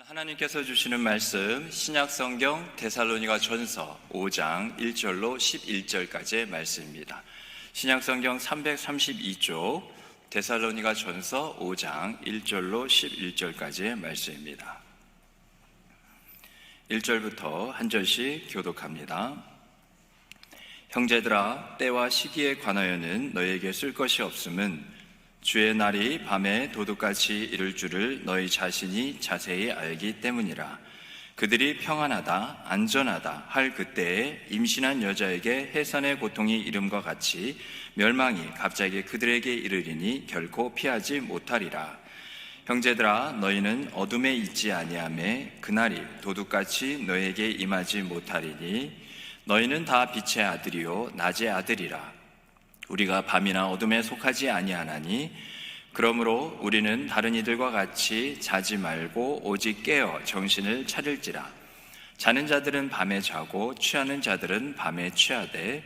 하나님께서 주시는 말씀 신약성경 데살로니가 전서 5장 1절로 11절까지의 말씀입니다. 신약성경 332쪽 데살로니가 전서 5장 1절로 11절까지의 말씀입니다. 1절부터 한 절씩 교독합니다. 형제들아, 때와 시기에 관하여는 너희에게 쓸 것이 없음은 주의 날이 밤에 도둑같이 이를 줄을 너희 자신이 자세히 알기 때문이라. 그들이 평안하다 안전하다 할 그때에 임신한 여자에게 해산의 고통이 이름과 같이 멸망이 갑자기 그들에게 이르리니 결코 피하지 못하리라. 형제들아, 너희는 어둠에 있지 아니하매 그날이 도둑같이 너희에게 임하지 못하리니 너희는 다 빛의 아들이요 낮의 아들이라. 우리가 밤이나 어둠에 속하지 아니하나니 그러므로 우리는 다른 이들과 같이 자지 말고 오직 깨어 정신을 차릴지라. 자는 자들은 밤에 자고 취하는 자들은 밤에 취하되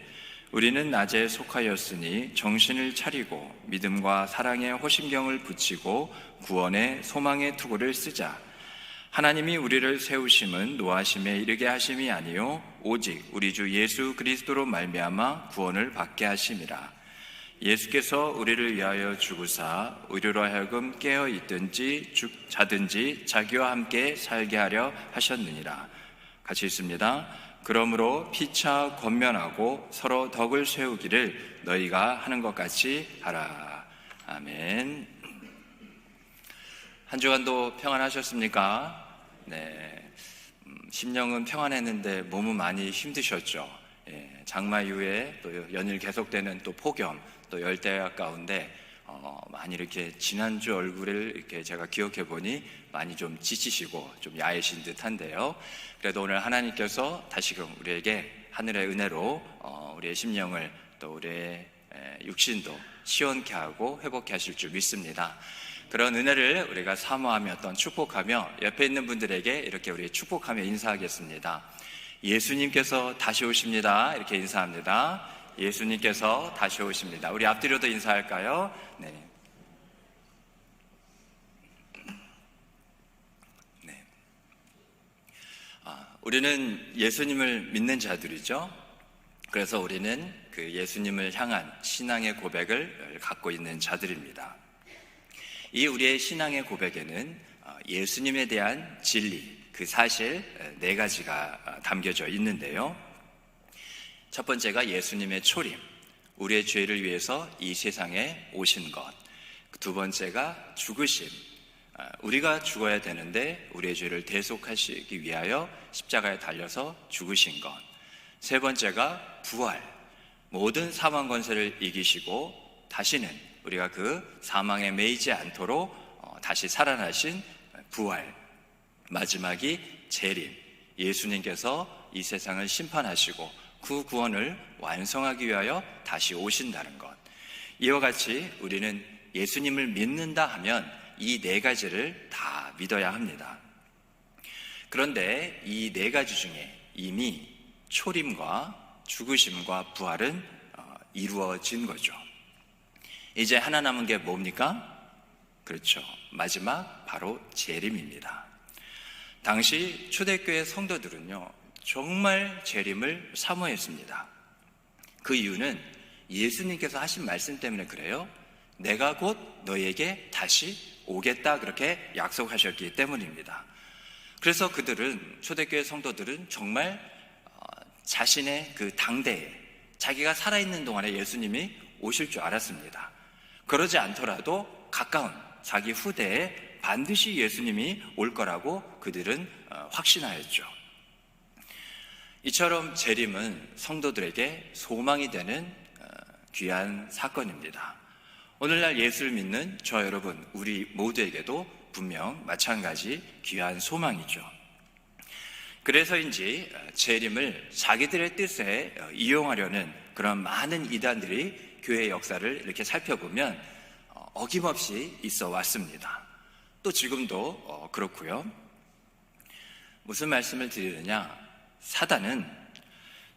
우리는 낮에 속하였으니 정신을 차리고 믿음과 사랑의 호심경을 붙이고 구원의 소망의 투구를 쓰자. 하나님이 우리를 세우심은 노하심에 이르게 하심이 아니요 오직 우리 주 예수 그리스도로 말미암아 구원을 받게 하심이라. 예수께서 우리를 위하여 죽으사 우리로 하여금 깨어 있든지 자든지 자기와 함께 살게 하려 하셨느니라. 같이 읽습니다. 그러므로 피차 권면하고 서로 덕을 세우기를 너희가 하는 것 같이 하라. 아멘. 한 주간도 평안하셨습니까? 네, 심령은 평안했는데 몸은 많이 힘드셨죠. 장마 이후에 또 연일 계속되는 또 폭염, 또 열대야 가운데 많이 이렇게 지난주 얼굴을 이렇게 제가 기억해 보니 많이 좀 지치시고 좀 야해신 듯한데요. 그래도 오늘 하나님께서 다시금 우리에게 하늘의 은혜로 우리의 심령을 또 우리의 육신도 시원케 하고 회복케 하실 줄 믿습니다. 그런 은혜를 우리가 사모하며 또 축복하며 옆에 있는 분들에게 이렇게 우리 축복하며 인사하겠습니다. 예수님께서 다시 오십니다. 이렇게 인사합니다. 예수님께서 다시 오십니다. 우리 앞뒤로도 인사할까요? 네. 네. 우리는 예수님을 믿는 자들이죠. 그래서 우리는 그 예수님을 향한 신앙의 고백을 갖고 있는 자들입니다. 이 우리의 신앙의 고백에는 예수님에 대한 진리, 그 사실 네 가지가 담겨져 있는데요. 첫 번째가 예수님의 초림, 우리의 죄를 위해서 이 세상에 오신 것. 두 번째가 죽으심, 우리가 죽어야 되는데 우리의 죄를 대속하시기 위하여 십자가에 달려서 죽으신 것. 세 번째가 부활, 모든 사망 권세를 이기시고 다시는 우리가 그 사망에 매이지 않도록 다시 살아나신 부활. 마지막이 재림, 예수님께서 이 세상을 심판하시고 그 구원을 완성하기 위하여 다시 오신다는 것. 이와 같이 우리는 예수님을 믿는다 하면 이 네 가지를 다 믿어야 합니다. 그런데 이 네 가지 중에 이미 초림과 죽으심과 부활은 이루어진 거죠. 이제 하나 남은 게 뭡니까? 그렇죠. 마지막 바로 재림입니다. 당시 초대교회 성도들은요, 정말 재림을 사모했습니다. 그 이유는 예수님께서 하신 말씀 때문에 그래요. 내가 곧 너희에게 다시 오겠다 그렇게 약속하셨기 때문입니다. 그래서 초대교회 성도들은 정말 자신의 그 당대에 자기가 살아있는 동안에 예수님이 오실 줄 알았습니다. 그러지 않더라도 가까운 자기 후대에 반드시 예수님이 올 거라고 그들은 확신하였죠. 이처럼 재림은 성도들에게 소망이 되는 귀한 사건입니다. 오늘날 예수를 믿는 저 여러분, 우리 모두에게도 분명 마찬가지 귀한 소망이죠. 그래서인지 재림을 자기들의 뜻에 이용하려는 그런 많은 이단들이 교회 역사를 이렇게 살펴보면 어김없이 있어 왔습니다. 또 지금도 그렇고요. 무슨 말씀을 드리느냐? 사단은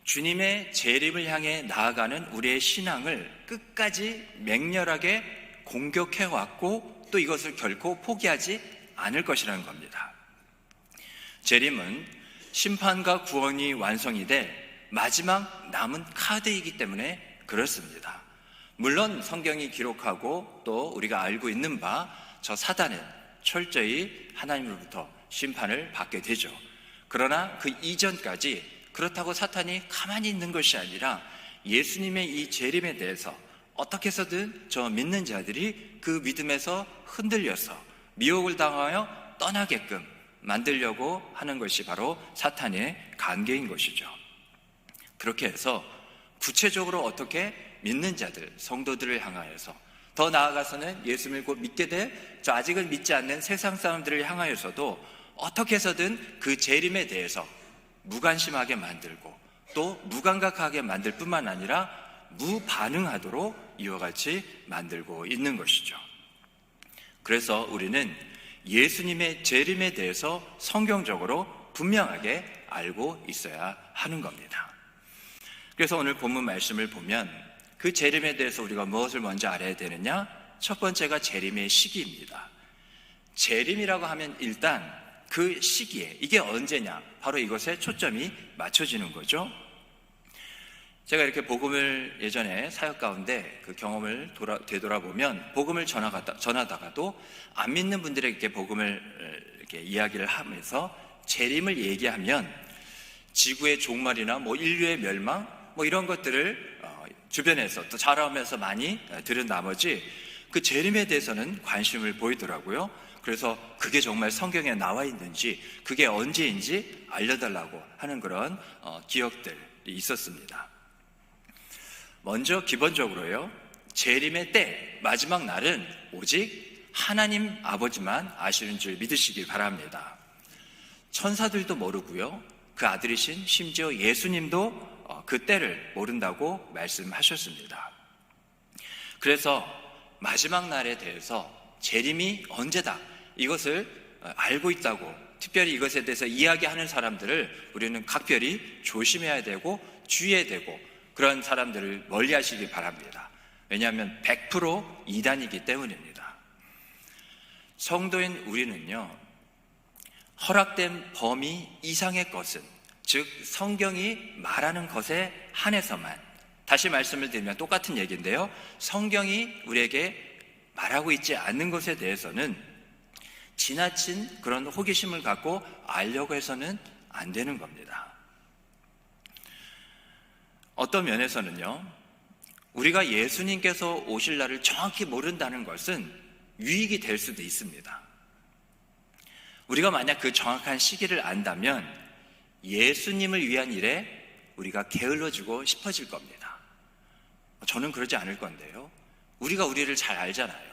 주님의 재림을 향해 나아가는 우리의 신앙을 끝까지 맹렬하게 공격해왔고 또 이것을 결코 포기하지 않을 것이라는 겁니다. 재림은 심판과 구원이 완성이 돼 마지막 남은 카드이기 때문에 그렇습니다. 물론 성경이 기록하고 또 우리가 알고 있는 바 저 사단은 철저히 하나님으로부터 심판을 받게 되죠. 그러나 그 이전까지 그렇다고 사탄이 가만히 있는 것이 아니라 예수님의 이 재림에 대해서 어떻게 해서든 저 믿는 자들이 그 믿음에서 흔들려서 미혹을 당하여 떠나게끔 만들려고 하는 것이 바로 사탄의 관계인 것이죠. 그렇게 해서 구체적으로 어떻게 믿는 자들, 성도들을 향하여서 더 나아가서는 예수님을 곧 믿게 될 저 아직은 믿지 않는 세상 사람들을 향하여서도 어떻게 해서든 그 재림에 대해서 무관심하게 만들고 또 무감각하게 만들 뿐만 아니라 무반응하도록 이와 같이 만들고 있는 것이죠. 그래서 우리는 예수님의 재림에 대해서 성경적으로 분명하게 알고 있어야 하는 겁니다. 그래서 오늘 본문 말씀을 보면 그 재림에 대해서 우리가 무엇을 먼저 알아야 되느냐? 첫 번째가 재림의 시기입니다. 재림이라고 하면 일단 그 시기에, 이게 언제냐? 바로 이것에 초점이 맞춰지는 거죠. 제가 이렇게 복음을 예전에 사역 가운데 그 경험을 되돌아보면 복음을 전하다가도 안 믿는 분들에게 복음을 이렇게 이야기를 하면서 재림을 얘기하면 지구의 종말이나 인류의 멸망 이런 것들을 주변에서 또 자라오면서 많이 들은 나머지 그 재림에 대해서는 관심을 보이더라고요. 그래서 그게 정말 성경에 나와 있는지 그게 언제인지 알려달라고 하는 그런 기억들이 있었습니다. 먼저 기본적으로요, 재림의 때 마지막 날은 오직 하나님 아버지만 아시는 줄 믿으시기 바랍니다. 천사들도 모르고요, 그 아들이신 심지어 예수님도 그 때를 모른다고 말씀하셨습니다. 그래서 마지막 날에 대해서 재림이 언제다 이것을 알고 있다고, 특별히 이것에 대해서 이야기하는 사람들을 우리는 각별히 조심해야 되고 주의해야 되고 그런 사람들을 멀리 하시기 바랍니다. 왜냐하면 100% 이단이기 때문입니다. 성도인 우리는요, 허락된 범위 이상의 것은, 즉 성경이 말하는 것에 한해서만, 다시 말씀을 드리면 똑같은 얘기인데요, 성경이 우리에게 말하고 있지 않는 것에 대해서는 지나친 그런 호기심을 갖고 알려고 해서는 안 되는 겁니다. 어떤 면에서는요, 우리가 예수님께서 오실 날을 정확히 모른다는 것은 유익이 될 수도 있습니다. 우리가 만약 그 정확한 시기를 안다면 예수님을 위한 일에 우리가 게을러지고 싶어질 겁니다. 저는 그러지 않을 건데요, 우리가 우리를 잘 알잖아요.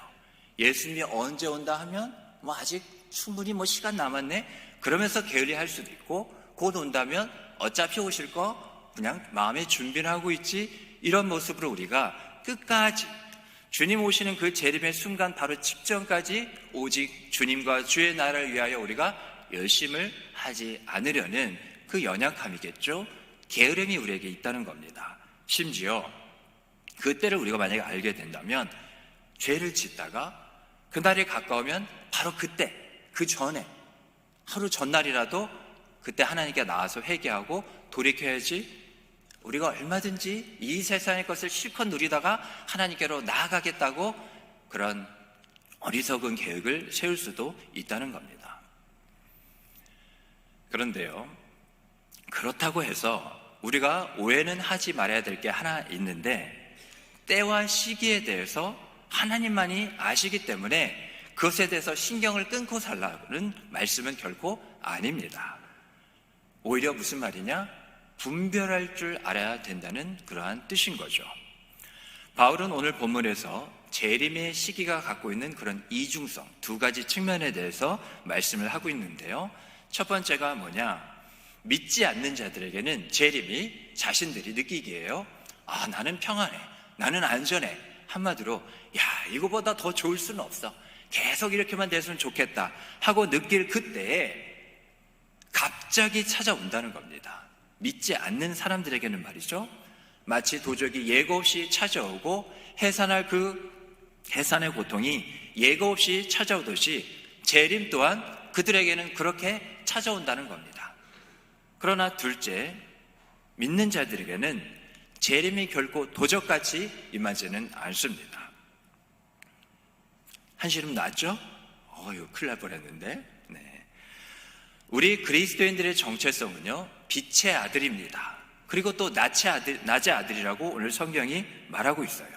예수님이 언제 온다 하면 아직 충분히 시간 남았네 그러면서 게을리할 수도 있고, 곧 온다면 어차피 오실 거 그냥 마음에 준비를 하고 있지, 이런 모습으로 우리가 끝까지 주님 오시는 그 재림의 순간 바로 직전까지 오직 주님과 주의 나라를 위하여 우리가 열심을 하지 않으려는 그 연약함이겠죠. 게으름이 우리에게 있다는 겁니다. 심지어 그때를 우리가 만약에 알게 된다면 죄를 짓다가 그날이 가까우면 바로 그때, 그 전에, 하루 전날이라도 그때 하나님께 나와서 회개하고 돌이켜야지, 우리가 얼마든지 이 세상의 것을 실컷 누리다가 하나님께로 나아가겠다고 그런 어리석은 계획을 세울 수도 있다는 겁니다. 그런데요, 그렇다고 해서 우리가 오해는 하지 말아야 될 게 하나 있는데, 때와 시기에 대해서 하나님만이 아시기 때문에 그것에 대해서 신경을 끊고 살라는 말씀은 결코 아닙니다. 오히려 무슨 말이냐? 분별할 줄 알아야 된다는 그러한 뜻인 거죠. 바울은 오늘 본문에서 재림의 시기가 갖고 있는 그런 이중성, 두 가지 측면에 대해서 말씀을 하고 있는데요, 첫 번째가 뭐냐? 믿지 않는 자들에게는 재림이 자신들이 느끼기에요, 나는 평안해, 나는 안전해, 한마디로 이거보다 더 좋을 수는 없어, 계속 이렇게만 됐으면 좋겠다 하고 느낄 그때에 갑자기 찾아온다는 겁니다. 믿지 않는 사람들에게는 말이죠, 마치 도적이 예고 없이 찾아오고 해산할 그 해산의 고통이 예고 없이 찾아오듯이 재림 또한 그들에게는 그렇게 찾아온다는 겁니다. 그러나 둘째, 믿는 자들에게는 재림이 결코 도적같이 임하지는 않습니다. 한시름 났죠? 이거 큰일 날 뻔했는데. 네. 우리 그리스도인들의 정체성은요, 빛의 아들입니다. 그리고 또 낮의 아들이라고 오늘 성경이 말하고 있어요.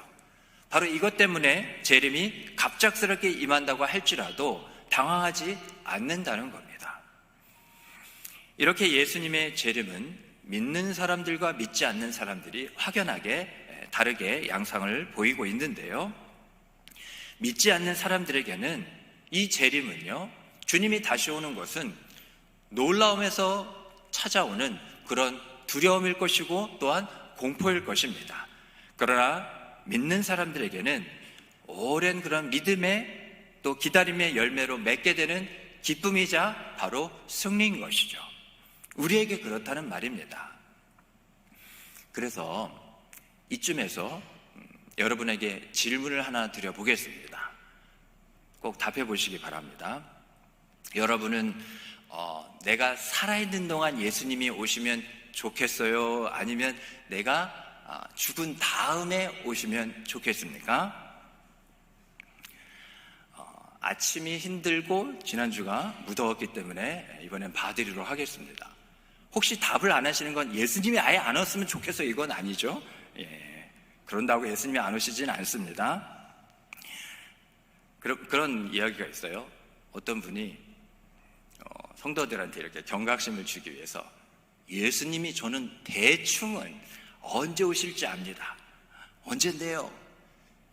바로 이것 때문에 재림이 갑작스럽게 임한다고 할지라도 당황하지 않는다는 겁니다. 이렇게 예수님의 재림은 믿는 사람들과 믿지 않는 사람들이 확연하게 다르게 양상을 보이고 있는데요. 믿지 않는 사람들에게는 이 재림은요, 주님이 다시 오는 것은 놀라움에서 찾아오는 그런 두려움일 것이고 또한 공포일 것입니다. 그러나 믿는 사람들에게는 오랜 그런 믿음의 또 기다림의 열매로 맺게 되는 기쁨이자 바로 승리인 것이죠. 우리에게 그렇다는 말입니다. 그래서 이쯤에서 여러분에게 질문을 하나 드려보겠습니다. 꼭 답해 보시기 바랍니다. 여러분은 내가 살아있는 동안 예수님이 오시면 좋겠어요? 아니면 내가 죽은 다음에 오시면 좋겠습니까? 아침이 힘들고 지난주가 무더웠기 때문에 이번엔 봐드리도록 하겠습니다. 혹시 답을 안 하시는 건 예수님이 아예 안 왔으면 좋겠어요, 이건 아니죠? 그런다고 예수님이 안 오시진 않습니다. 그런 이야기가 있어요. 어떤 분이 성도들한테 이렇게 경각심을 주기 위해서 예수님이 저는 대충은 언제 오실지 압니다. 언젠데요?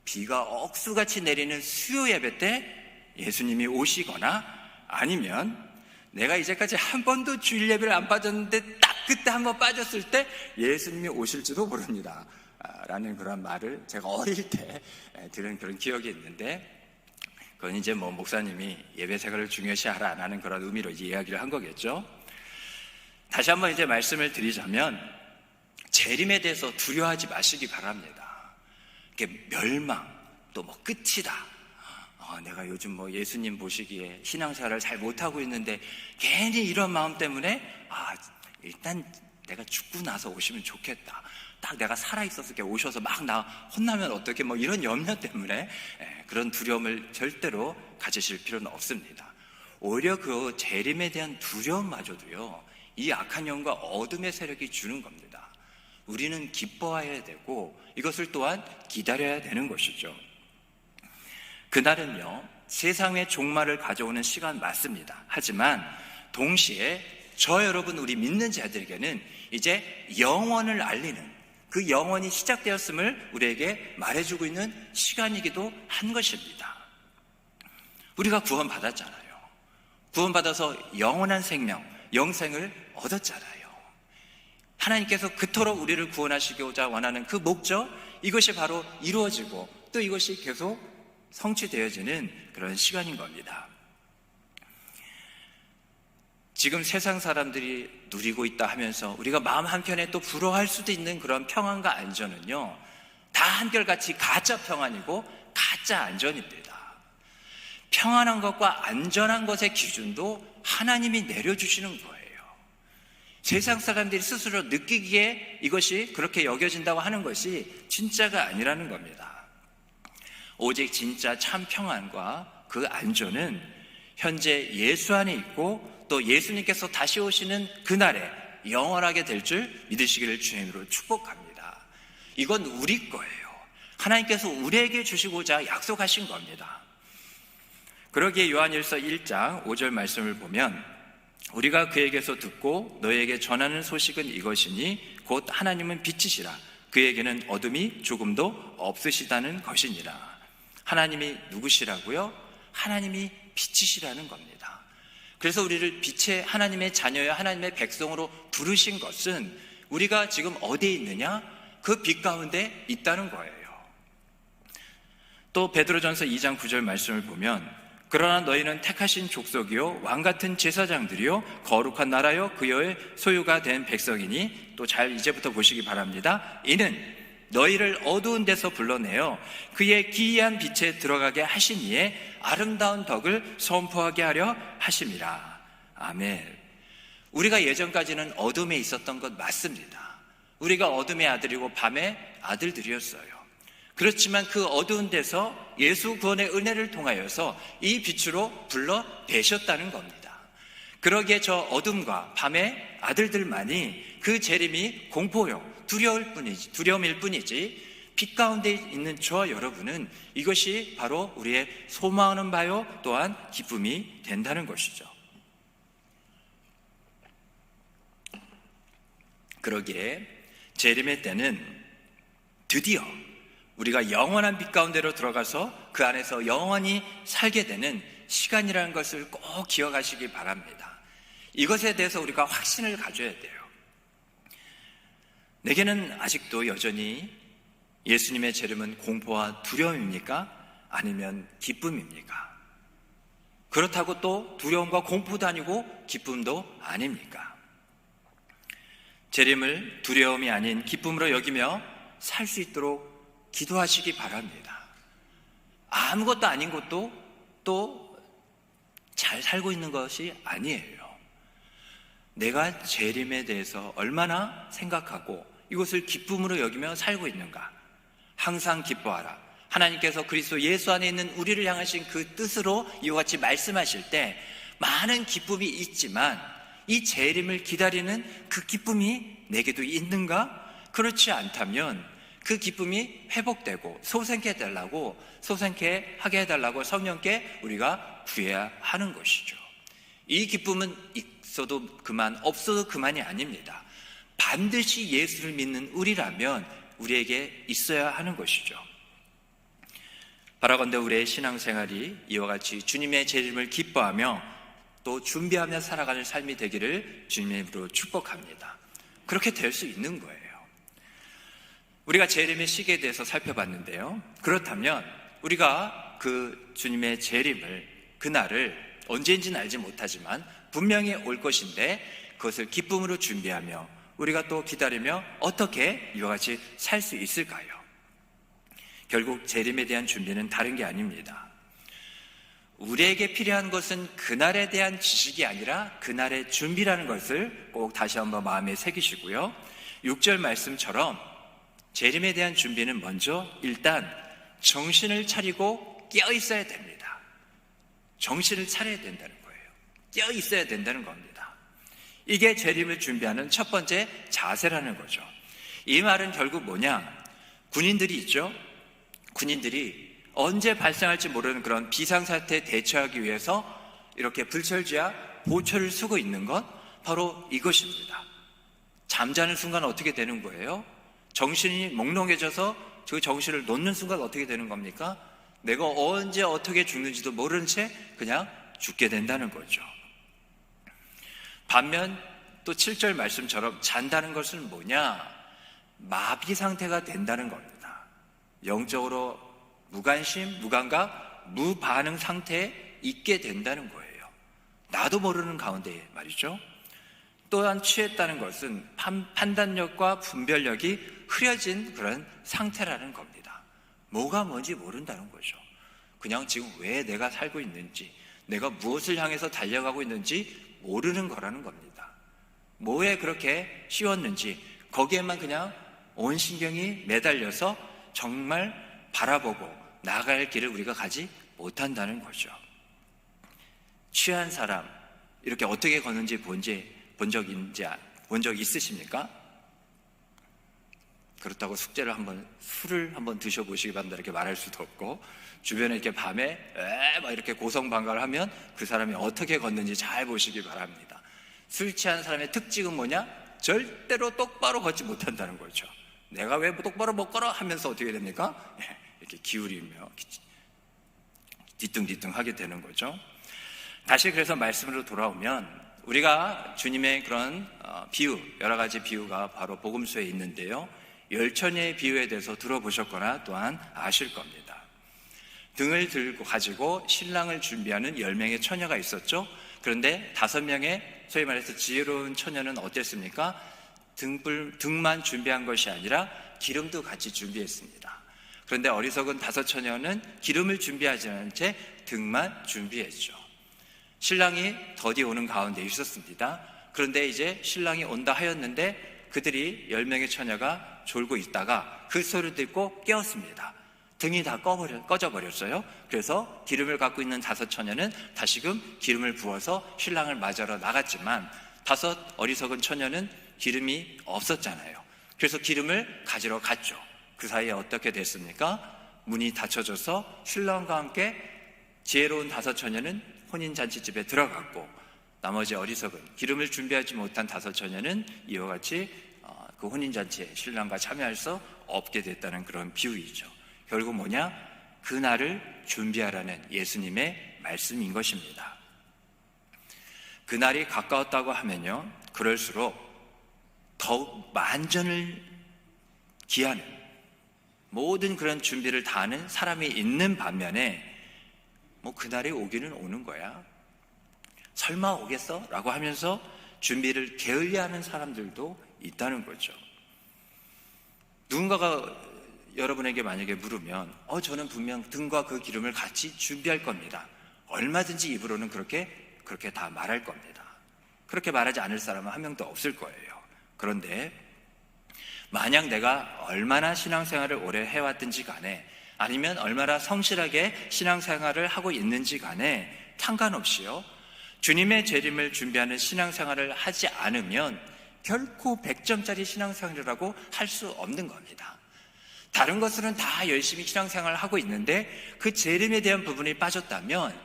비가 억수같이 내리는 수요 예배 때 예수님이 오시거나 아니면 내가 이제까지 한 번도 주일 예배를 안 빠졌는데 딱 그때 한 번 빠졌을 때 예수님이 오실지도 모릅니다. 라는 그런 말을 제가 어릴 때 들은 그런 기억이 있는데, 그건 이제 목사님이 예배 생활을 중요시하라는 그런 의미로 이제 이야기를 한 거겠죠. 다시 한번 이제 말씀을 드리자면 재림에 대해서 두려워하지 마시기 바랍니다. 이게 멸망 또 끝이다. 내가 요즘 예수님 보시기에 신앙생활을 잘 못하고 있는데 괜히 이런 마음 때문에 일단 내가 죽고 나서 오시면 좋겠다. 딱 내가 살아있었을 때 오셔서 막 나 혼나면 어떻게 이런 염려 때문에 그런 두려움을 절대로 가지실 필요는 없습니다. 오히려 그 재림에 대한 두려움마저도요, 이 악한 영과 어둠의 세력이 주는 겁니다. 우리는 기뻐해야 되고 이것을 또한 기다려야 되는 것이죠. 그날은요, 세상의 종말을 가져오는 시간 맞습니다. 하지만 동시에 저 여러분 우리 믿는 자들에게는 이제 영원을 알리는 그 영원이 시작되었음을 우리에게 말해주고 있는 시간이기도 한 것입니다. 우리가 구원받았잖아요. 구원받아서 영원한 생명, 영생을 얻었잖아요. 하나님께서 그토록 우리를 구원하시고자 원하는 그 목적, 이것이 바로 이루어지고 또 이것이 계속 성취되어지는 그런 시간인 겁니다. 지금 세상 사람들이 누리고 있다 하면서 우리가 마음 한켠에 또 부러워할 수도 있는 그런 평안과 안전은요, 다 한결같이 가짜 평안이고 가짜 안전입니다. 평안한 것과 안전한 것의 기준도 하나님이 내려주시는 거예요. 세상 사람들이 스스로 느끼기에 이것이 그렇게 여겨진다고 하는 것이 진짜가 아니라는 겁니다. 오직 진짜 참 평안과 그 안전은 현재 예수 안에 있고 또 예수님께서 다시 오시는 그날에 영원하게 될 줄 믿으시기를 주님으로 축복합니다. 이건 우리 거예요. 하나님께서 우리에게 주시고자 약속하신 겁니다. 그러기에 요한일서 1장 5절 말씀을 보면 우리가 그에게서 듣고 너에게 전하는 소식은 이것이니 곧 하나님은 빛이시라 그에게는 어둠이 조금도 없으시다는 것이니라. 하나님이 누구시라고요? 하나님이 빛이시라는 겁니다. 그래서 우리를 빛의 하나님의 자녀여 하나님의 백성으로 부르신 것은 우리가 지금 어디에 있느냐? 그 빛 가운데 있다는 거예요. 또 베드로전서 2장 9절 말씀을 보면 그러나 너희는 택하신 족속이요 왕같은 제사장들이요 거룩한 나라요 그의 소유가 된 백성이니 또 잘 이제부터 보시기 바랍니다. 이는 너희를 어두운 데서 불러내어 그의 기이한 빛에 들어가게 하신 이에 아름다운 덕을 선포하게 하려 하심이라. 아멘. 우리가 예전까지는 어둠에 있었던 것 맞습니다. 우리가 어둠의 아들이고 밤의 아들들이었어요. 그렇지만 그 어두운 데서 예수 구원의 은혜를 통하여서 이 빛으로 불러내셨다는 겁니다. 그러기에 저 어둠과 밤의 아들들만이 그 재림이 공포요, 두려움일 뿐이지 빛 가운데 있는 저와 여러분은 이것이 바로 우리의 소망하는 바요 또한 기쁨이 된다는 것이죠. 그러기에 재림의 때는 드디어 우리가 영원한 빛 가운데로 들어가서 그 안에서 영원히 살게 되는 시간이라는 것을 꼭 기억하시기 바랍니다. 이것에 대해서 우리가 확신을 가져야 돼요. 내게는 아직도 여전히 예수님의 재림은 공포와 두려움입니까? 아니면 기쁨입니까? 그렇다고 또 두려움과 공포도 아니고 기쁨도 아닙니까? 재림을 두려움이 아닌 기쁨으로 여기며 살 수 있도록 기도하시기 바랍니다. 아무것도 아닌 것도 또 잘 살고 있는 것이 아니에요. 내가 재림에 대해서 얼마나 생각하고 이것을 기쁨으로 여기며 살고 있는가? 항상 기뻐하라. 하나님께서 그리스도 예수 안에 있는 우리를 향하신 그 뜻으로 이와 같이 말씀하실 때 많은 기쁨이 있지만 이 재림을 기다리는 그 기쁨이 내게도 있는가? 그렇지 않다면 그 기쁨이 회복되고 솟게 하게 해달라고 성령께 우리가 구해야 하는 것이죠. 이 기쁨은 있어도 그만, 없어도 그만이 아닙니다. 반드시 예수를 믿는 우리라면 우리에게 있어야 하는 것이죠. 바라건대 우리의 신앙생활이 이와 같이 주님의 재림을 기뻐하며 또 준비하며 살아가는 삶이 되기를 주님의 이름으로 축복합니다. 그렇게 될 수 있는 거예요. 우리가 재림의 시기에 대해서 살펴봤는데요. 그렇다면 우리가 그 주님의 재림을, 그날을 언제인지는 알지 못하지만 분명히 올 것인데 그것을 기쁨으로 준비하며 우리가 또 기다리며 어떻게 이와 같이 살 수 있을까요? 결국 재림에 대한 준비는 다른 게 아닙니다. 우리에게 필요한 것은 그날에 대한 지식이 아니라 그날의 준비라는 것을 꼭 다시 한번 마음에 새기시고요. 6절 말씀처럼 재림에 대한 준비는 먼저 일단 정신을 차리고 깨어 있어야 됩니다. 정신을 차려야 된다는 거예요. 깨어 있어야 된다는 겁니다. 이게 재림을 준비하는 첫 번째 자세라는 거죠. 이 말은 결국 뭐냐? 군인들이 있죠. 군인들이 언제 발생할지 모르는 그런 비상사태에 대처하기 위해서 이렇게 불철주야 보초를 쓰고 있는 것, 바로 이것입니다. 잠자는 순간 어떻게 되는 거예요? 정신이 몽롱해져서 그 정신을 놓는 순간 어떻게 되는 겁니까? 내가 언제 어떻게 죽는지도 모르는 채 그냥 죽게 된다는 거죠. 반면 또 7절 말씀처럼 잔다는 것은 뭐냐? 마비 상태가 된다는 겁니다. 영적으로 무관심, 무감각, 무반응 상태에 있게 된다는 거예요. 나도 모르는 가운데 말이죠. 또한 취했다는 것은 판단력과 분별력이 흐려진 그런 상태라는 겁니다. 뭐가 뭔지 모른다는 거죠. 그냥 지금 왜 내가 살고 있는지, 내가 무엇을 향해서 달려가고 있는지 모르는 거라는 겁니다. 뭐에 그렇게 씌웠는지 거기에만 그냥 온 신경이 매달려서 정말 바라보고 나아갈 길을 우리가 가지 못한다는 거죠. 취한 사람 이렇게 어떻게 걷는지 본 적 있으십니까? 그렇다고 술을 한번 드셔보시기 바랍니다. 이렇게 말할 수도 없고, 주변에 이렇게 밤에 막 이렇게 고성방가를 하면 그 사람이 어떻게 걷는지 잘 보시기 바랍니다. 술 취한 사람의 특징은 뭐냐? 절대로 똑바로 걷지 못한다는 거죠. 내가 왜 똑바로 못 걸어? 하면서 어떻게 됩니까? 이렇게 기울이며 뒤뚱뒤뚱 하게 되는 거죠. 다시 그래서 말씀으로 돌아오면 우리가 주님의 그런 비유, 여러 가지 비유가 바로 복음서에 있는데요. 열처녀의 비유에 대해서 들어보셨거나 또한 아실 겁니다. 등을 들고 가지고 신랑을 준비하는 10명의 처녀가 있었죠. 그런데 5명의 소위 말해서 지혜로운 처녀는 어땠습니까? 등만 준비한 것이 아니라 기름도 같이 준비했습니다. 그런데 어리석은 5 처녀는 기름을 준비하지 않은 채 등만 준비했죠. 신랑이 더디 오는 가운데 있었습니다. 그런데 이제 신랑이 온다 하였는데 그들이 10명의 처녀가 졸고 있다가 그 소리를 듣고 깨었습니다. 등이 다 꺼져 버렸어요. 그래서 기름을 갖고 있는 5 처녀는 다시금 기름을 부어서 신랑을 맞으러 나갔지만 5 어리석은 처녀는 기름이 없었잖아요. 그래서 기름을 가지러 갔죠. 그 사이에 어떻게 됐습니까? 문이 닫혀져서 신랑과 함께 지혜로운 5 처녀는 혼인잔치집에 들어갔고, 나머지 어리석은 기름을 준비하지 못한 5 처녀는 이와 같이 그 혼인잔치에 신랑과 참여할 수 없게 됐다는 그런 비유이죠. 결국 뭐냐? 그날을 준비하라는 예수님의 말씀인 것입니다. 그날이 가까웠다고 하면요, 그럴수록 더욱 만전을 기하는 모든 그런 준비를 다 하는 사람이 있는 반면에 그날이 오기는 오는 거야, 설마 오겠어? 라고 하면서 준비를 게을리하는 사람들도 있다는 거죠. 누군가가 여러분에게 만약에 물으면 저는 분명 등과 그 기름을 같이 준비할 겁니다, 얼마든지 입으로는 그렇게 다 말할 겁니다. 그렇게 말하지 않을 사람은 한 명도 없을 거예요. 그런데 만약 내가 얼마나 신앙생활을 오래 해왔든지 간에, 아니면 얼마나 성실하게 신앙생활을 하고 있는지 간에 상관없이요, 주님의 재림을 준비하는 신앙생활을 하지 않으면 결코 100점짜리 신앙생활이라고 할 수 없는 겁니다. 다른 것들은 다 열심히 신앙생활을 하고 있는데 그 재림에 대한 부분이 빠졌다면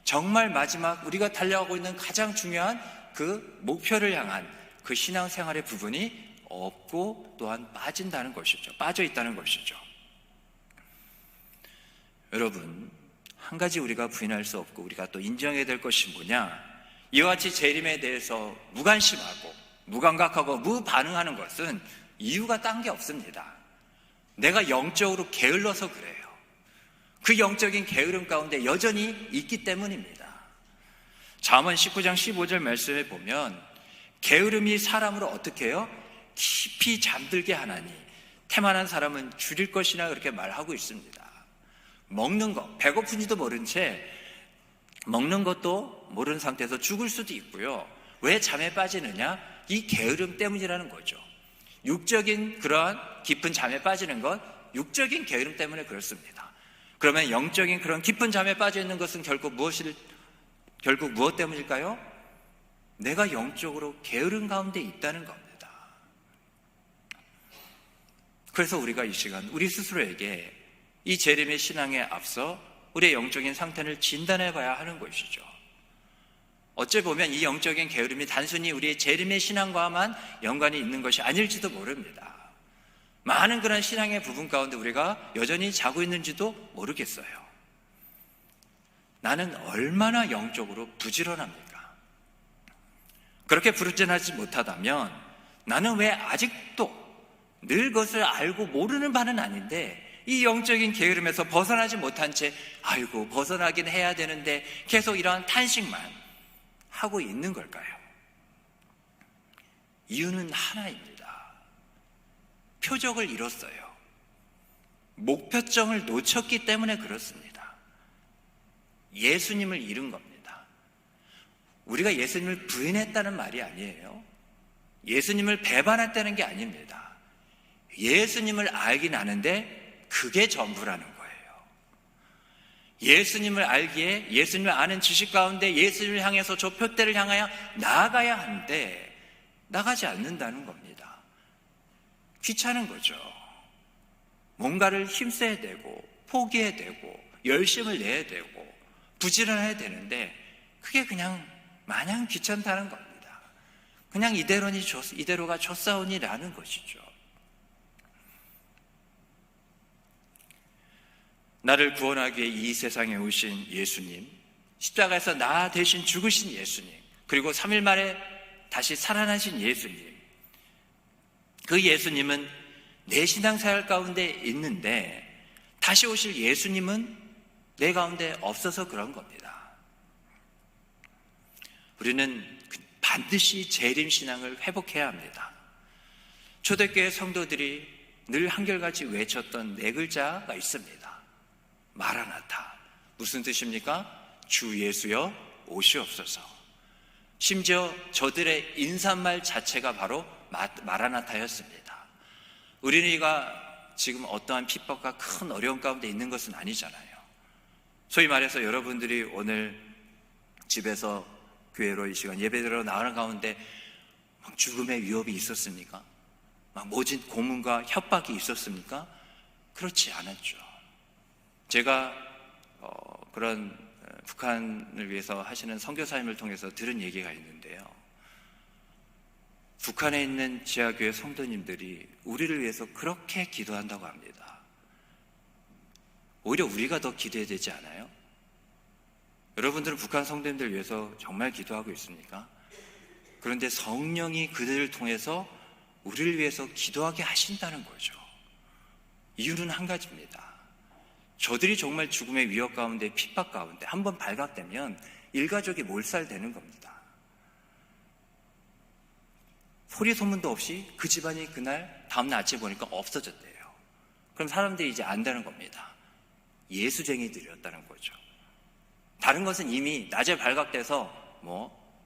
정말 마지막 우리가 달려가고 있는 가장 중요한 그 목표를 향한 그 신앙생활의 부분이 없고 또한 빠진다는 것이죠. 빠져 있다는 것이죠. 여러분, 한 가지 우리가 부인할 수 없고 우리가 또 인정해야 될 것이 뭐냐? 이와 같이 재림에 대해서 무관심하고 무감각하고 무반응하는 것은 이유가 딴 게 없습니다. 내가 영적으로 게을러서 그래요. 그 영적인 게으름 가운데 여전히 있기 때문입니다. 잠언 19장 15절 말씀에 보면 게으름이 사람을 어떻게 해요? 깊이 잠들게 하나니 태만한 사람은 줄일 것이나 그렇게 말하고 있습니다. 먹는 것, 배고픈지도 모른 채 먹는 것도 모르는 상태에서 죽을 수도 있고요. 왜 잠에 빠지느냐? 이 게으름 때문이라는 거죠. 육적인 그러한 깊은 잠에 빠지는 것, 육적인 게으름 때문에 그렇습니다. 그러면 영적인 그런 깊은 잠에 빠져 있는 것은 결국 무엇 때문일까요? 내가 영적으로 게으름 가운데 있다는 겁니다. 그래서 우리가 이 시간 우리 스스로에게 이 재림의 신앙에 앞서 우리의 영적인 상태를 진단해 봐야 하는 것이죠. 어찌 보면 이 영적인 게으름이 단순히 우리의 재림의 신앙과만 연관이 있는 것이 아닐지도 모릅니다. 많은 그런 신앙의 부분 가운데 우리가 여전히 자고 있는지도 모르겠어요. 나는 얼마나 영적으로 부지런합니까? 그렇게 부지런하지 못하다면 나는 왜 아직도 늘 그것을 알고 모르는 바는 아닌데 이 영적인 게으름에서 벗어나지 못한 채 아이고 벗어나긴 해야 되는데 계속 이러한 탄식만 하고 있는 걸까요? 이유는 하나입니다. 표적을 잃었어요. 목표점을 놓쳤기 때문에 그렇습니다. 예수님을 잃은 겁니다. 우리가 예수님을 부인했다는 말이 아니에요. 예수님을 배반했다는 게 아닙니다. 예수님을 알긴 아는데 그게 전부라는 거예요. 예수님을 알기에 예수님을 아는 지식 가운데 예수님을 향해서 저 표대를 향하여 나아가야 하는데 나가지 않는다는 겁니다. 귀찮은 거죠. 뭔가를 힘써야 되고 포기해야 되고 열심을 내야 되고 부지런해야 되는데 그게 그냥 마냥 귀찮다는 겁니다. 그냥 이대로가 좋사오니라는 것이죠. 나를 구원하기 위해 이 세상에 오신 예수님, 십자가에서 나 대신 죽으신 예수님, 그리고 3일 만에 다시 살아나신 예수님, 그 예수님은 내 신앙생활 가운데 있는데 다시 오실 예수님은 내 가운데 없어서 그런 겁니다. 우리는 반드시 재림신앙을 회복해야 합니다. 초대교회 성도들이 늘 한결같이 외쳤던 4글자가 있습니다. 마라나타. 무슨 뜻입니까? 주 예수여 오시옵소서. 심지어 저들의 인사말 자체가 바로 마라나타였습니다. 우리가 지금 어떠한 핍박과 큰 어려움 가운데 있는 것은 아니잖아요. 소위 말해서 여러분들이 오늘 집에서 교회로 이 시간 예배드리러 나가는 가운데 막 죽음의 위협이 있었습니까? 막 모진 고문과 협박이 있었습니까? 그렇지 않았죠. 제가 그런 북한을 위해서 하시는 선교사님을 통해서 들은 얘기가 있는데요. 북한에 있는 지하교회 성도님들이 우리를 위해서 그렇게 기도한다고 합니다. 오히려 우리가 더 기도해야 되지 않아요? 여러분들은 북한 성도님들 위해서 정말 기도하고 있습니까? 그런데 성령이 그들을 통해서 우리를 위해서 기도하게 하신다는 거죠. 이유는 한 가지입니다. 저들이 정말 죽음의 위협 가운데 핍박 가운데 한번 발각되면 일가족이 몰살되는 겁니다. 소리 소문도 없이 그 집안이 그날 다음날 아침에 보니까 없어졌대요. 그럼 사람들이 이제 안다는 겁니다. 예수쟁이들이었다는 거죠. 다른 것은 이미 낮에 발각돼서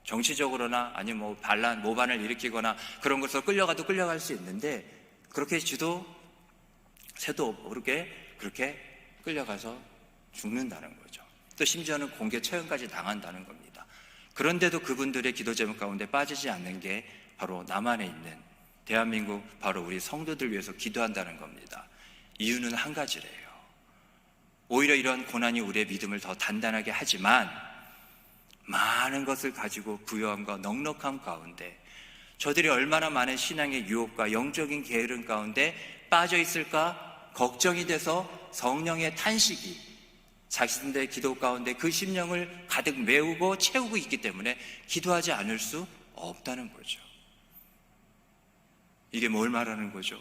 정치적으로나 아니면 반란, 모반을 일으키거나 그런 것으로 끌려가도 끌려갈 수 있는데 그렇게 쥐도 새도 모르게 그렇게 끌려가서 죽는다는 거죠. 또 심지어는 공개 처형까지 당한다는 겁니다. 그런데도 그분들의 기도 제목 가운데 빠지지 않는 게 바로 남한에 있는 대한민국 바로 우리 성도들 위해서 기도한다는 겁니다. 이유는 한 가지래요. 오히려 이런 고난이 우리의 믿음을 더 단단하게 하지만 많은 것을 가지고 부요함과 넉넉함 가운데 저들이 얼마나 많은 신앙의 유혹과 영적인 게으름 가운데 빠져 있을까 걱정이 돼서 성령의 탄식이 자신들의 기도 가운데 그 심령을 가득 메우고 채우고 있기 때문에 기도하지 않을 수 없다는 거죠. 이게 뭘 말하는 거죠?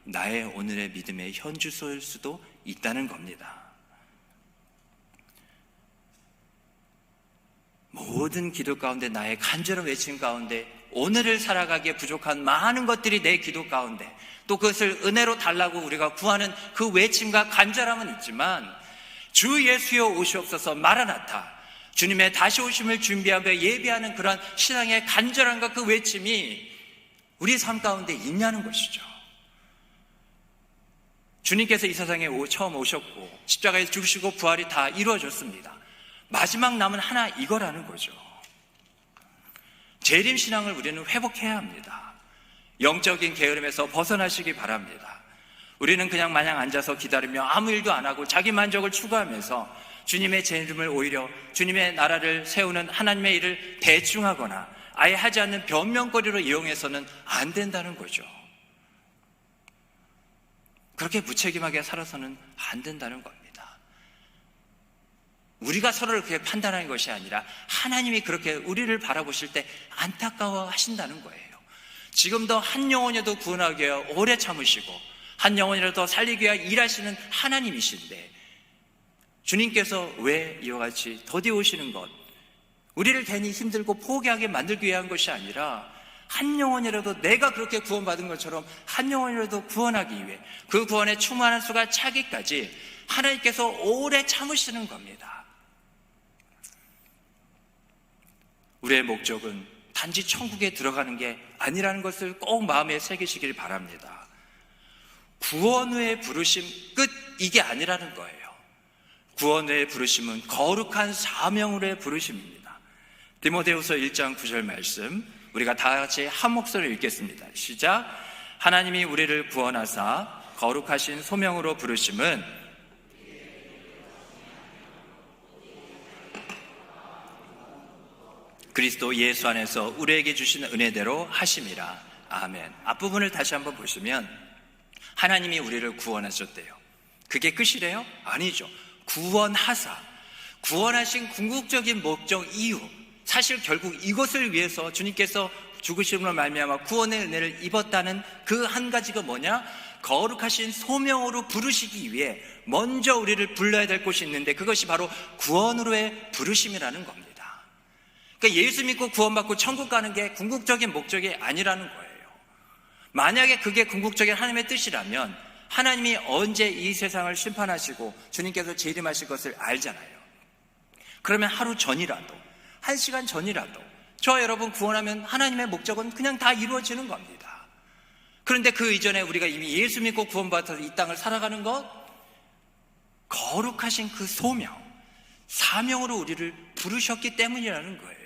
나의 오늘의 믿음의 현주소일 수도 있다는 겁니다. 모든 기도 가운데 나의 간절한 외침 가운데 오늘을 살아가기에 부족한 많은 것들이 내 기도 가운데 또 그것을 은혜로 달라고 우리가 구하는 그 외침과 간절함은 있지만 주 예수여 오시옵소서 마라나타 주님의 다시 오심을 준비하며 예비하는 그런 신앙의 간절함과 그 외침이 우리 삶 가운데 있냐는 것이죠. 주님께서 이 세상에 처음 오셨고 십자가에서 죽으시고 부활이 다 이루어졌습니다. 마지막 남은 하나 이거라는 거죠. 재림신앙을 우리는 회복해야 합니다. 영적인 게으름에서 벗어나시기 바랍니다. 우리는 그냥 마냥 앉아서 기다리며 아무 일도 안 하고 자기 만족을 추구하면서 주님의 재림을 오히려 주님의 나라를 세우는 하나님의 일을 대충 하거나 아예 하지 않는 변명거리로 이용해서는 안 된다는 거죠. 그렇게 무책임하게 살아서는 안 된다는 겁니다. 우리가 서로를 그렇게 판단하는 것이 아니라 하나님이 그렇게 우리를 바라보실 때 안타까워 하신다는 거예요. 지금도 한 영혼이라도 구원하기 위해 오래 참으시고 한 영혼이라도 살리기 위해 일하시는 하나님이신데 주님께서 왜 이와 같이 더디 오시는 것, 우리를 괜히 힘들고 포기하게 만들기 위한 것이 아니라 한 영혼이라도 내가 그렇게 구원받은 것처럼 한 영혼이라도 구원하기 위해 그 구원의 충만한 수가 차기까지 하나님께서 오래 참으시는 겁니다. 우리의 목적은 단지 천국에 들어가는 게 아니라는 것을 꼭 마음에 새기시길 바랍니다. 구원 후의 부르심 끝 이게 아니라는 거예요. 구원 후의 부르심은 거룩한 사명으로의 부르심입니다. 디모데후서 1장 9절 말씀 우리가 다 같이 한 목소리로 읽겠습니다. 시작. 하나님이 우리를 구원하사 거룩하신 소명으로 부르심은 그리스도 예수 안에서 우리에게 주신 은혜대로 하심이라. 아멘. 앞부분을 다시 한번 보시면 하나님이 우리를 구원하셨대요. 그게 끝이래요? 아니죠. 구원하신 궁극적인 목적 이유, 사실 결국 이것을 위해서 주님께서 죽으심으로 말미암아 구원의 은혜를 입었다는 그 한 가지가 뭐냐? 거룩하신 소명으로 부르시기 위해 먼저 우리를 불러야 될 곳이 있는데 그것이 바로 구원으로의 부르심이라는 겁니다. 그러니까 예수 믿고 구원받고 천국 가는 게 궁극적인 목적이 아니라는 거예요. 만약에 그게 궁극적인 하나님의 뜻이라면 하나님이 언제 이 세상을 심판하시고 주님께서 재림하실 것을 알잖아요. 그러면 하루 전이라도, 1시간 전이라도 저와 여러분 구원하면 하나님의 목적은 그냥 다 이루어지는 겁니다. 그런데 그 이전에 우리가 이미 예수 믿고 구원받아서 이 땅을 살아가는 것, 거룩하신 그 소명, 사명으로 우리를 부르셨기 때문이라는 거예요.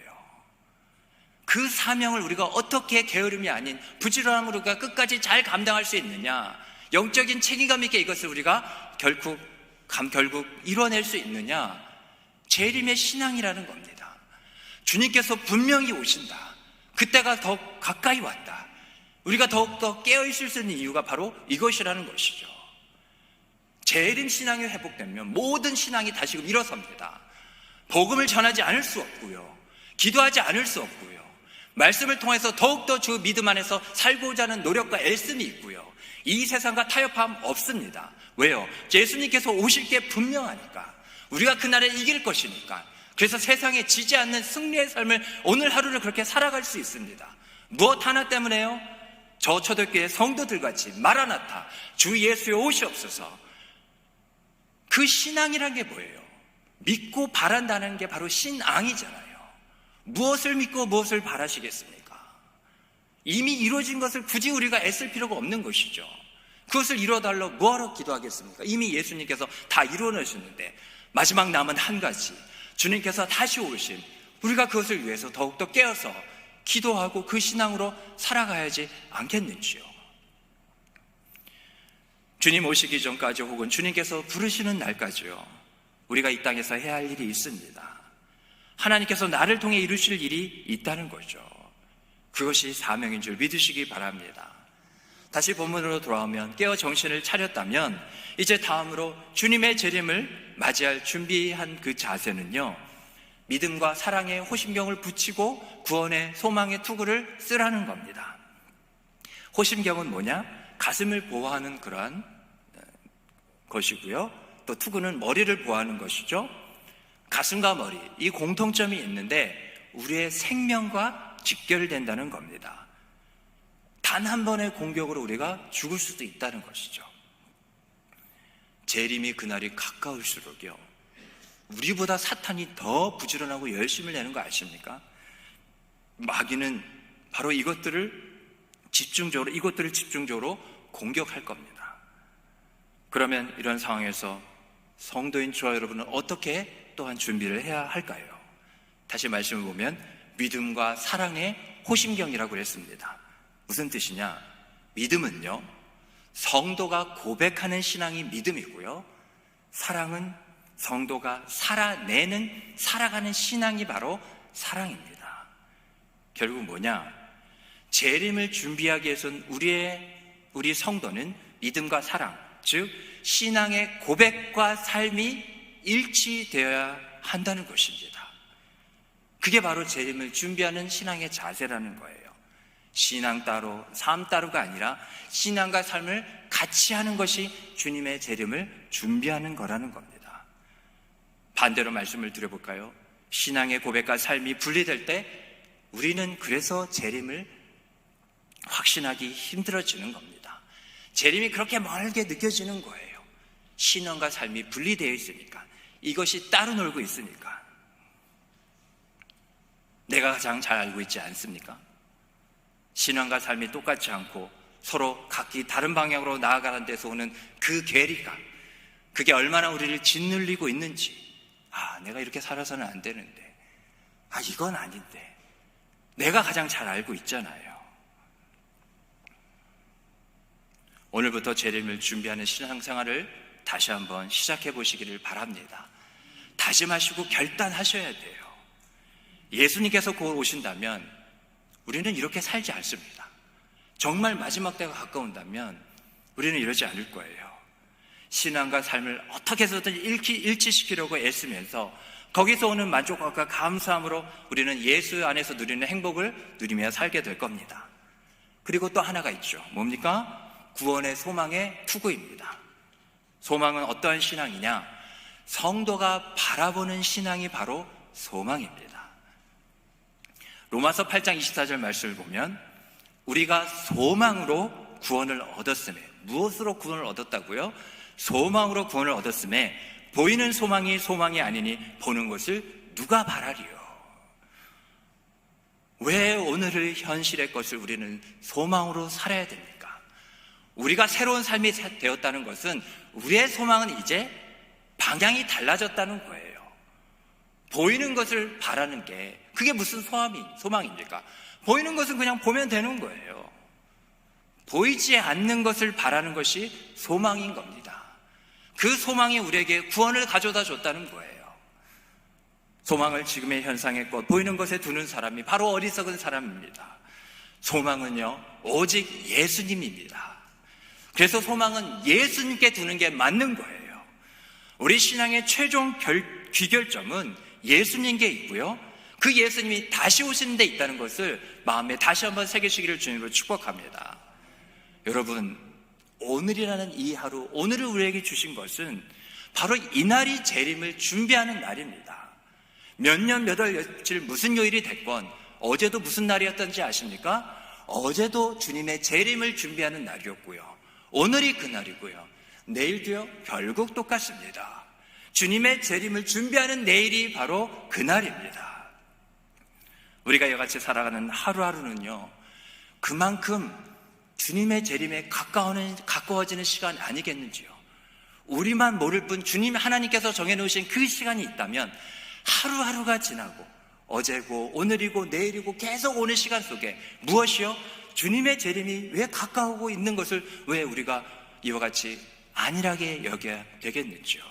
그 사명을 우리가 어떻게 게으름이 아닌 부지런함으로 우리가 끝까지 잘 감당할 수 있느냐, 영적인 책임감 있게 이것을 우리가 결국 이뤄낼 수 있느냐, 재림의 신앙이라는 겁니다. 주님께서 분명히 오신다, 그때가 더 가까이 왔다, 우리가 더욱더 깨어있을 수 있는 이유가 바로 이것이라는 것이죠. 재림 신앙이 회복되면 모든 신앙이 다시금 일어섭니다. 복음을 전하지 않을 수 없고요, 기도하지 않을 수 없고요, 말씀을 통해서 더욱더 주 믿음 안에서 살고자 하는 노력과 애씀이 있고요, 이 세상과 타협함 없습니다. 왜요? 예수님께서 오실 게 분명하니까, 우리가 그날에 이길 것이니까. 그래서 세상에 지지 않는 승리의 삶을 오늘 하루를 그렇게 살아갈 수 있습니다. 무엇 하나 때문에요? 저 초대교회 성도들같이 마라나타, 주 예수의 오시옵소서. 그 신앙이란 게 뭐예요? 믿고 바란다는 게 바로 신앙이잖아요. 무엇을 믿고 무엇을 바라시겠습니까? 이미 이루어진 것을 굳이 우리가 애쓸 필요가 없는 것이죠. 그것을 이루어달라고 뭐하러 기도하겠습니까? 이미 예수님께서 다 이루어내셨는데, 마지막 남은 한 가지, 주님께서 다시 오신, 우리가 그것을 위해서 더욱더 깨어서 기도하고 그 신앙으로 살아가야지 않겠는지요. 주님 오시기 전까지 혹은 주님께서 부르시는 날까지요, 우리가 이 땅에서 해야 할 일이 있습니다. 하나님께서 나를 통해 이루실 일이 있다는 거죠. 그것이 사명인 줄 믿으시기 바랍니다. 다시 본문으로 돌아오면, 깨어 정신을 차렸다면 이제 다음으로 주님의 재림을 맞이할 준비한 그 자세는요, 믿음과 사랑의 호심경을 붙이고 구원의 소망의 투구를 쓰라는 겁니다. 호심경은 뭐냐? 가슴을 보호하는 그러한 것이고요, 또 투구는 머리를 보호하는 것이죠. 가슴과 머리, 이 공통점이 있는데 우리의 생명과 직결된다는 겁니다. 단 한 번의 공격으로 우리가 죽을 수도 있다는 것이죠. 재림이 그날이 가까울수록요, 우리보다 사탄이 더 부지런하고 열심을 내는 거 아십니까? 마귀는 바로 이것들을 집중적으로 공격할 겁니다. 그러면 이런 상황에서 성도인 저와 여러분은 어떻게 또한 준비를 해야 할까요? 다시 말씀을 보면 믿음과 사랑의 호심경이라고 했습니다. 무슨 뜻이냐? 믿음은요, 성도가 고백하는 신앙이 믿음이고요, 사랑은 성도가 살아가는 신앙이 바로 사랑입니다. 결국 뭐냐? 재림을 준비하기 위해서는 우리 성도는 믿음과 사랑, 즉 신앙의 고백과 삶이 일치되어야 한다는 것입니다. 그게 바로 재림을 준비하는 신앙의 자세라는 거예요. 신앙 따로, 삶 따로가 아니라 신앙과 삶을 같이 하는 것이 주님의 재림을 준비하는 거라는 겁니다. 반대로 말씀을 드려볼까요? 신앙의 고백과 삶이 분리될 때 우리는 그래서 재림을 확신하기 힘들어지는 겁니다. 재림이 그렇게 멀게 느껴지는 거예요. 신앙과 삶이 분리되어 있으니까, 이것이 따로 놀고 있으니까. 내가 가장 잘 알고 있지 않습니까? 신앙과 삶이 똑같지 않고 서로 각기 다른 방향으로 나아가는 데서 오는 그 괴리감, 그게 얼마나 우리를 짓눌리고 있는지. 내가 이렇게 살아서는 안 되는데, 이건 아닌데, 내가 가장 잘 알고 있잖아요. 오늘부터 재림을 준비하는 신앙생활을 다시 한번 시작해 보시기를 바랍니다. 다짐하시고 결단하셔야 돼요. 예수님께서 곧 오신다면 우리는 이렇게 살지 않습니다. 정말 마지막 때가 가까운다면 우리는 이러지 않을 거예요. 신앙과 삶을 어떻게 해서든 일치시키려고 애쓰면서 거기서 오는 만족감과 감사함으로 우리는 예수 안에서 누리는 행복을 누리며 살게 될 겁니다. 그리고 또 하나가 있죠. 뭡니까? 구원의 소망의 투구입니다. 소망은 어떠한 신앙이냐? 성도가 바라보는 신앙이 바로 소망입니다. 로마서 8장 24절 말씀을 보면 우리가 소망으로 구원을 얻었음에, 무엇으로 구원을 얻었다고요? 소망으로 구원을 얻었음에 보이는 소망이 소망이 아니니 보는 것을 누가 바라리요? 왜 오늘의 현실의 것을 우리는 소망으로 살아야 됩니까? 우리가 새로운 삶이 되었다는 것은 우리의 소망은 이제 방향이 달라졌다는 거예요. 보이는 것을 바라는 게 그게 무슨 소망입니까? 보이는 것은 그냥 보면 되는 거예요. 보이지 않는 것을 바라는 것이 소망인 겁니다. 그 소망이 우리에게 구원을 가져다 줬다는 거예요. 소망을 지금의 현상의 것, 보이는 것에 두는 사람이 바로 어리석은 사람입니다. 소망은요, 오직 예수님입니다. 그래서 소망은 예수님께 두는 게 맞는 거예요. 우리 신앙의 최종 귀결점은 예수님께 있고요, 그 예수님이 다시 오시는 데 있다는 것을 마음에 다시 한번 새기시기를 주님으로 축복합니다. 여러분, 오늘이라는 이 하루, 오늘을 우리에게 주신 것은 바로 이날이 재림을 준비하는 날입니다. 몇 년, 몇 월, 며칠 무슨 요일이 됐건 어제도 무슨 날이었던지 아십니까? 어제도 주님의 재림을 준비하는 날이었고요, 오늘이 그날이고요, 내일도요 결국 똑같습니다. 주님의 재림을 준비하는 내일이 바로 그날입니다. 우리가 이같이 살아가는 하루하루는요, 그만큼 주님의 재림에 가까워지는 시간 아니겠는지요. 우리만 모를 뿐 주님 하나님께서 정해놓으신 그 시간이 있다면 하루하루가 지나고 어제고 오늘이고 내일이고 계속 오는 시간 속에 무엇이요? 주님의 재림이 왜 가까우고 있는 것을 왜 우리가 이와 같이 안일하게 여겨야 되겠는지요.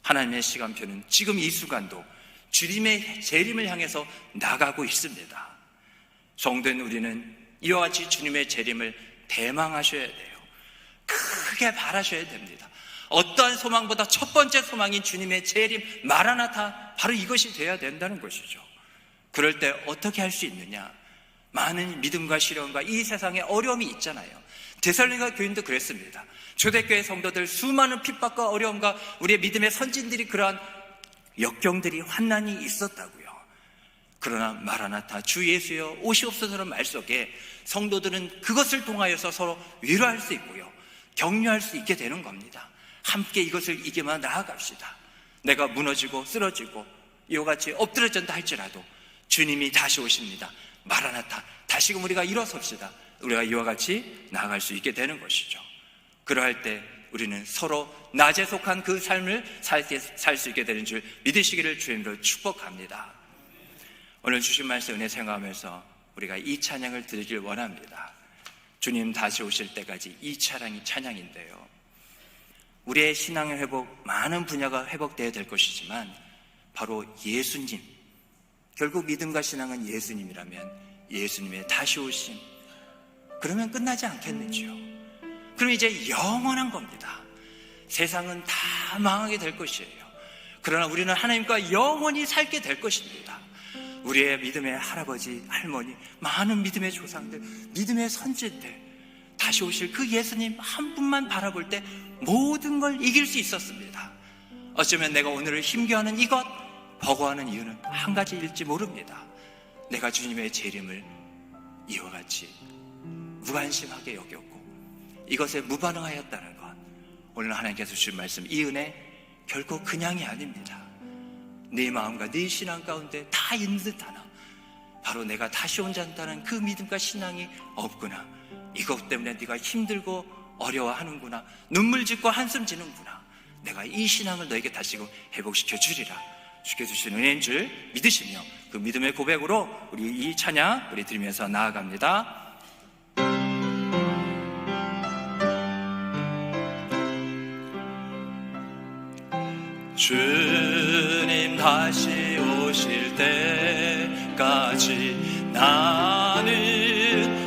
하나님의 시간표는 지금 이 순간도 주님의 재림을 향해서 나가고 있습니다. 성도인 우리는 이와 같이 주님의 재림을 대망하셔야 돼요. 크게 바라셔야 됩니다. 어떠한 소망보다 첫 번째 소망인 주님의 재림, 마라나타, 바로 이것이 되어야 된다는 것이죠. 그럴 때 어떻게 할 수 있느냐? 많은 믿음과 시련과 이 세상에 어려움이 있잖아요. 데살로니가 교인도 그랬습니다. 초대교회 성도들 수많은 핍박과 어려움과 우리의 믿음의 선진들이 그러한 역경들이 환난이 있었다고요. 그러나 마라나타, 주 예수여 오시옵소서라는 말 속에 성도들은 그것을 통하여서 서로 위로할 수 있고요, 격려할 수 있게 되는 겁니다. 함께 이것을 이겨만 나아갑시다. 내가 무너지고 쓰러지고 이와 같이 엎드려진다 할지라도 주님이 다시 오십니다. 마라나타, 다시금 우리가 일어섭시다. 우리가 이와 같이 나아갈 수 있게 되는 것이죠. 그러할 때 우리는 서로 낮에 속한 그 삶을 살 수 있게 되는 줄 믿으시기를 주님으로 축복합니다. 오늘 주신 말씀 은혜 생각하면서 우리가 이 찬양을 드리길 원합니다. 주님 다시 오실 때까지 이 찬양인데요, 우리의 신앙의 회복, 많은 분야가 회복되어야 될 것이지만 바로 예수님, 결국 믿음과 신앙은 예수님이라면 예수님의 다시 오심, 그러면 끝나지 않겠는지요? 그럼 이제 영원한 겁니다. 세상은 다 망하게 될 것이에요. 그러나 우리는 하나님과 영원히 살게 될 것입니다. 우리의 믿음의 할아버지, 할머니, 많은 믿음의 조상들, 믿음의 선진들, 다시 오실 그 예수님 한 분만 바라볼 때 모든 걸 이길 수 있었습니다. 어쩌면 내가 오늘을 힘겨워하는 이것, 버거워하는 이유는 한 가지일지 모릅니다. 내가 주님의 재림을 이와 같이 무관심하게 여겼고 이것에 무반응하였다는 것, 오늘 하나님께서 주신 말씀, 이 은혜 결코 그냥이 아닙니다. 네 마음과 네 신앙 가운데 다 있는 듯하나 바로 내가 다시 온다는 그 믿음과 신앙이 없구나, 이것 때문에 네가 힘들고 어려워하는구나, 눈물 짓고 한숨 지는구나, 내가 이 신앙을 너에게 다시금 회복시켜 주리라. 주께 주신 은혜인 줄 믿으시며 그 믿음의 고백으로 우리 이 찬양 우리 드리면서 나아갑니다. 주님 다시 오실 때까지 나는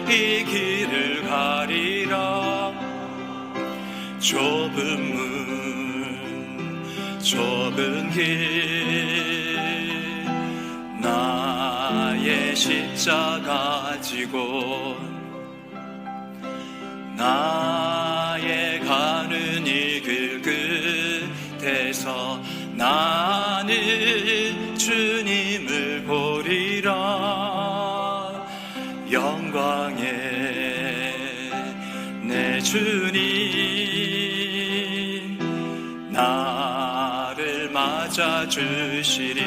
이 길을 가리라. 좁은 문, 좁은 길, 나의 십자가 지고 나의 가는 이 길 끝에서 나는 주님을 보리라. 영광의 내 주님 나를 찾아주시리.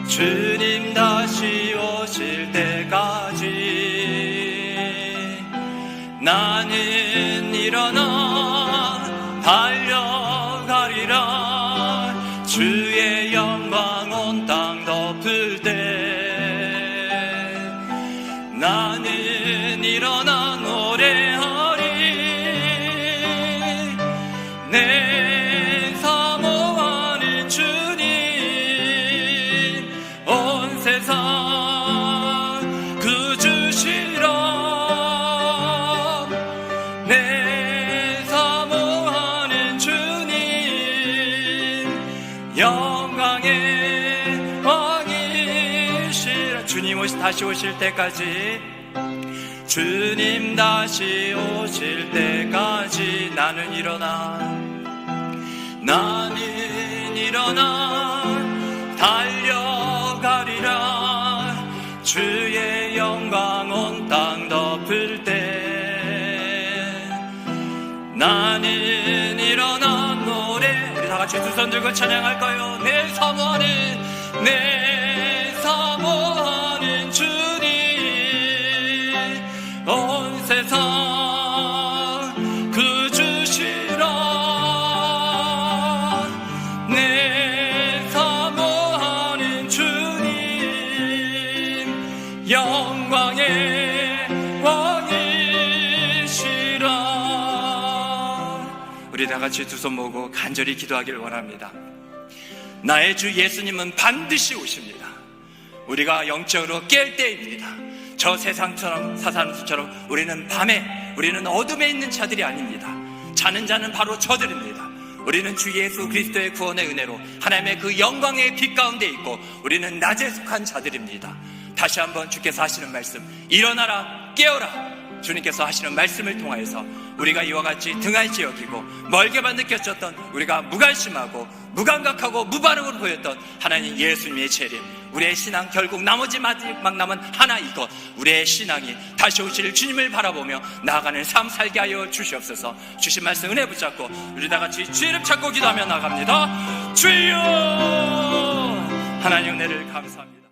주님 다시 오실 때까지 나는 일어나 달려가리라. 주의 영광 온 땅 덮을 때 나는 일어나 노래하리. 내 사모하는 주님 온 세상 구주시라. 내 사모하는 주님 영광의 왕이시라. 주님 다시 오실 때까지, 주님 다시 오실 때까지 나는 일어나 달려가리라. 주의 영광 온 땅 덮을 때 나는 일어나 노래. 우리 다 같이 두 손 들고 찬양할까요? 내 사모하는 주님 온 세상 구주시라. 내 사모하는 주님 영광의 왕이시라. 우리 다 같이 두 손 모으고 간절히 기도하길 원합니다. 나의 주 예수님은 반드시 오십니다. 우리가 영적으로 깰 때입니다. 저 세상처럼 사사람수처럼 우리는 밤에, 우리는 어둠에 있는 자들이 아닙니다. 자는 자는 바로 저들입니다. 우리는 주 예수 그리스도의 구원의 은혜로 하나님의 그 영광의 빛 가운데 있고 우리는 낮에 속한 자들입니다. 다시 한번 주께서 하시는 말씀, 일어나라 깨어라. 주님께서 하시는 말씀을 통하여서 우리가 이와 같이 등한시 여기고 멀게만 느껴졌던, 우리가 무관심하고 무감각하고 무반응으로 보였던 하나님 예수님의 재림, 우리의 신앙 결국 나머지 마지막 남은 하나 이것, 우리의 신앙이 다시 오실 주님을 바라보며 나아가는 삶 살게 하여 주시옵소서. 주신 말씀 은혜 붙잡고 우리 다 같이 주 이름 찾고 기도하며 나갑니다. 주여, 하나님 은혜를 감사합니다.